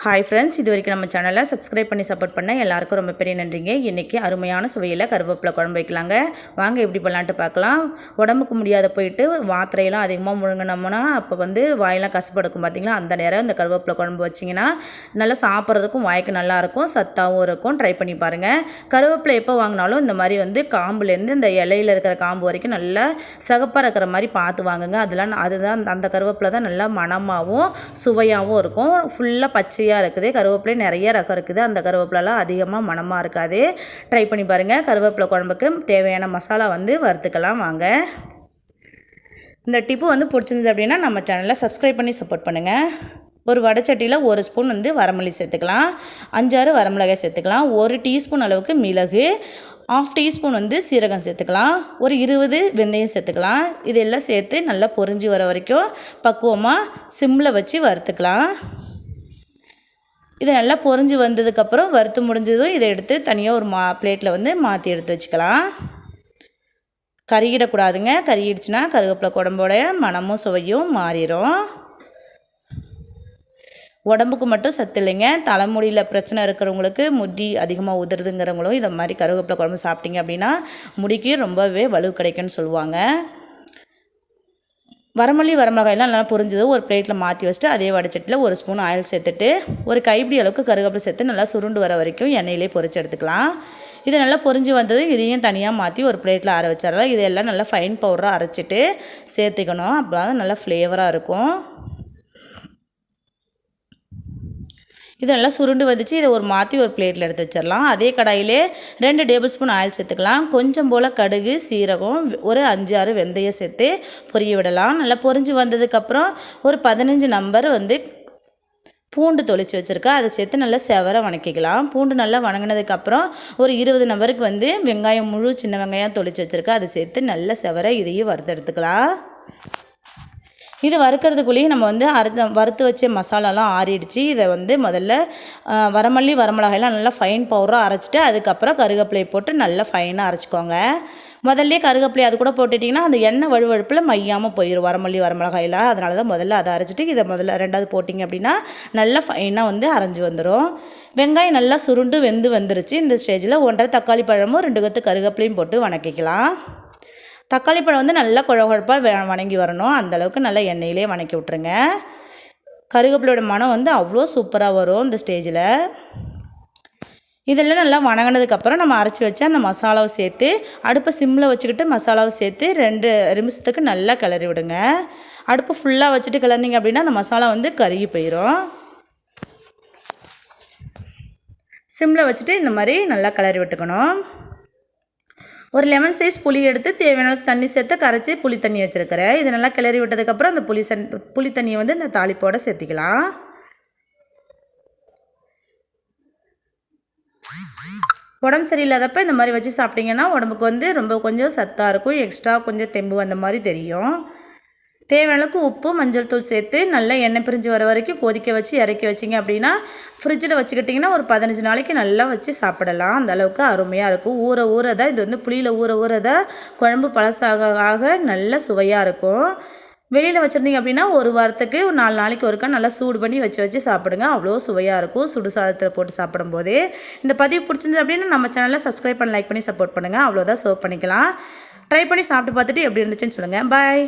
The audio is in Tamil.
ஹாய் ஃப்ரெண்ட்ஸ், இது வரைக்கும் நம்ம சேனலை சப்ஸ்கிரைப் பண்ணி சப்போர்ட் பண்ண எல்லாருக்கும் ரொம்ப பெரிய நன்றிங்க. இன்றைக்கி அருமையான சுவையில் கருவேப்பிலை குழம்பு வைக்கலாங்க. வாங்க எப்படி பண்ணலான்ட்டு பார்க்கலாம். உடம்புக்கு முடியாத போயிட்டு மாத்திரையெல்லாம் அதிகமாக முழுங்கினோம்னா அப்போ வாயெல்லாம் கசப்படுக்கும் பார்த்தீங்களா, அந்த நேரம் இந்த கருவேப்பிலை குழம்பு வச்சிங்கன்னா நல்லா சாப்பிட்றதுக்கும் வாய்க்கு நல்லாயிருக்கும், சத்தாகவும் இருக்கும். ட்ரை பண்ணி பாருங்கள். கருவேப்பிலை எப்போ வாங்கினாலும் இந்த மாதிரி காம்புலேருந்து இந்த இலையில் இருக்கிற காம்பு வரைக்கும் நல்லா சிகப்பாக இருக்கிற மாதிரி பார்த்து வாங்குங்க. அதுதான் அந்த கருவேப்பிலை தான் நல்லா மணமாகவும் சுவையாகவும் இருக்கும். ஃபுல்லாக பச்சையாக இருக்குது. கருவேப்பிலை நிறைய ரகம் இருக்குது. அந்த கருவேப்பிலெலாம் அதிகமாக மணமாக இருக்காது. ட்ரை பண்ணி பாருங்கள். கருவேப்பிலை குழம்புக்கு தேவையான மசாலா வறுத்துக்கலாம் வாங்க. இந்த டிப்பு பிடிச்சிருந்தது அப்படின்னா நம்ம சேனலை சப்ஸ்கிரைப் பண்ணி சப்போர்ட் பண்ணுங்கள். ஒரு வடைச்சட்டியில் 1 ஸ்பூன் வரமல்லி சேர்த்துக்கலாம், 5-6 வரமிளகாய் சேர்த்துக்கலாம், 1 டீஸ்பூன் அளவுக்கு மிளகு, 1/2 டீஸ்பூன் சீரகம் சேர்த்துக்கலாம், ஒரு 20 வெந்தயம் சேர்த்துக்கலாம். இதெல்லாம் சேர்த்து நல்லா பொரிஞ்சு வர வரைக்கும் பக்குவமாக சிம்மில் வச்சு வறுத்துக்கலாம். இது நல்லா பொரிஞ்சு வந்ததுக்கப்புறம் வறுத்து முடிஞ்சதும் இதை எடுத்து தனியாக ஒரு பிளேட்டில் மாற்றி எடுத்து வச்சுக்கலாம். கருகிடக்கூடாதுங்க. கருகிடுச்சுன்னா கருவேப்பிலை குழம்போட மணமும் சுவையும் மாறிடும். உடம்புக்கு மட்டும் சத்து இல்லைங்க, தலைமுடியில் பிரச்சனை இருக்கிறவங்களுக்கு, முடி அதிகமாக உதிருதுங்கிறவங்களும் இதை மாதிரி கருவேப்பிலை குழம்பு சாப்பிட்டீங்க அப்படின்னா முடிக்கு ரொம்பவே வலு கிடைக்குன்னு சொல்லுவாங்க. வரமல்லி வரமிளகாயெல்லாம் நல்லா பொரிஞ்சது ஒரு பிளேட்டில் மாற்றி வச்சுட்டு அதே வடைச்சட்டியில் 1 ஸ்பூன் ஆயில் சேர்த்துட்டு ஒரு கைப்பிடி அளவுக்கு கருவேப்பிலை சேர்த்து நல்லா சுருண்டு வர வரைக்கும் எண்ணெயிலே பொரிச்சு எடுத்துக்கலாம். இது நல்லா பொரிஞ்சு வந்ததும் இதையும் தனியாக மாற்றி ஒரு பிளேட்டில் அரை வச்சிடலாம். இதெல்லாம் நல்லா ஃபைன் பவுடராக அரைச்சிட்டு சேர்த்துக்கணும். அப்போ தான் நல்லா ஃப்ளேவராக இருக்கும். இது நல்லா சுருண்டு வந்துச்சு. இதை மாற்றி ஒரு பிளேட்டில் எடுத்து வச்சிடலாம். அதே கடாயிலே 2 டேபிள் ஸ்பூன் ஆயில் சேர்த்துக்கலாம். கொஞ்சம் போல் கடுகு, சீரகம், ஒரு 5-6 வெந்தயம் சேர்த்து பொரிய விடலாம். நல்லா பொரிஞ்சு வந்ததுக்கப்புறம் ஒரு 15 நம்பர் பூண்டு தொளிச்சு வச்சுருக்கேன், அதை சேர்த்து நல்லா செவர வணக்கிக்கலாம். பூண்டு நல்லா வணங்கினதுக்கப்புறம் ஒரு 20 நம்பருக்கு வெங்காயம், முழு சின்ன வெங்காயம் தொளிச்சு வச்சுருக்கேன், அதை சேர்த்து நல்லா செவர இதையும் வறுத்தெடுத்துக்கலாம். இது வறுக்கிறதுக்குள்ளேயும் நம்ம வறுத்து வச்ச மசாலாலாம் ஆறிடுச்சு. இதை முதல்ல வரமல்லி வரமிளகாயெல்லாம் நல்லா ஃபைன் பவுடராக அரைச்சிட்டு அதுக்கப்புறம் கருவேப்பிலை போட்டு நல்லா ஃபைனாக அரைச்சிக்கோங்க. முதல்ல கருவேப்பிலை அது கூட போட்டுட்டிங்கன்னா அந்த எண்ணெய் வழுவழுப்பில் மையாமல் போயிடும் வரமல்லி வரமிளகாயெல்லாம். அதனால தான் முதல்ல அதை அரைச்சிட்டு இதை ரெண்டாவது போட்டிங்க அப்படின்னா நல்லா ஃபைனாக அரைஞ்சி வந்துடும். வெங்காயம் நல்லா சுருண்டு வந்துருச்சு. இந்த ஸ்டேஜில் 1.5 தக்காளி பழமும் 2 கொத்து கருவேப்பிலையும் போட்டு வணக்கிக்கலாம். தக்காளி பழம் நல்லா குழகுழப்பாக வணங்கி வரணும். அந்தளவுக்கு நல்லா எண்ணெயிலே வணக்கி விட்ருங்க. கருவேப்பிலையோட மனம் அவ்வளோ சூப்பராக வரும் இந்த ஸ்டேஜில். இதெல்லாம் நல்லா வணங்கினதுக்கப்புறம் நம்ம அரைச்சி வச்சு அந்த மசாலாவை சேர்த்து அடுப்பை சிம்மில் வச்சுக்கிட்டு மசாலாவை சேர்த்து 2 நிமிஷத்துக்கு நல்லா கிளறி விடுங்க. அடுப்பை ஃபுல்லாக வச்சுட்டு கிளறினீங்க அப்படின்னா அந்த மசாலா கருகி போயிடும். சிம்மில் வச்சுட்டு இந்த மாதிரி நல்லா கிளறி விட்டுக்கணும். ஒரு லெமன் சைஸ் புளி எடுத்து தேவையான தண்ணி சேர்த்து கரைச்சி புளி தண்ணி வச்சுருக்கிறேன். இதை நல்லா கிளறி விட்டதுக்கப்புறம் அந்த புளி தண்ணியை இந்த தாளிப்போடு சேர்த்திக்கலாம். உடம்பு சரியில்லாதப்போ இந்த மாதிரி வச்சு சாப்பிட்டிங்கன்னா உடம்புக்கு ரொம்ப கொஞ்சம் சத்தாக இருக்கும், எக்ஸ்ட்ரா கொஞ்சம் தெம்பு அந்த மாதிரி தெரியும். தேவையான அளவுக்கு உப்பு, மஞ்சள் தூள் சேர்த்து நல்லா எண்ணெய் பிரிஞ்சு வர வரைக்கும் கொதிக்க வச்சு இறக்கி வச்சிங்க அப்படின்னா ஃப்ரிட்ஜில் வச்சுக்கிட்டிங்கன்னா ஒரு 15 நாளைக்கு நல்லா வச்சு சாப்பிடலாம். அந்த அளவுக்கு அருமையாக இருக்கும். ஊற தான் இது புளியில் ஊற தான் குழம்பு பழசாக ஆக நல்ல சுவையாக இருக்கும். வெளியில் வச்சுருந்தீங்க அப்படின்னா ஒரு வாரத்துக்கு 4 நாளைக்கு ஒருக்கா நல்லா சூடு பண்ணி வச்சு சாப்பிடுங்க. அவ்வளோ சுவையாக இருக்கும் சுடு சாதத்தில் போட்டு சாப்பிடும்போது. இந்த பதிவு பிடிச்சிருந்தது அப்படின்னா நம்ம சேனலை சப்ஸ்கிரைப் பண்ணி லைக் பண்ணி சப்போர்ட் பண்ணுங்கள். அவ்வளோதான் சர்வ் பண்ணிக்கலாம். ட்ரை பண்ணி சாப்பிட்டு பார்த்துட்டு எப்படி இருந்துச்சுன்னு சொல்லுங்கள். பாய்.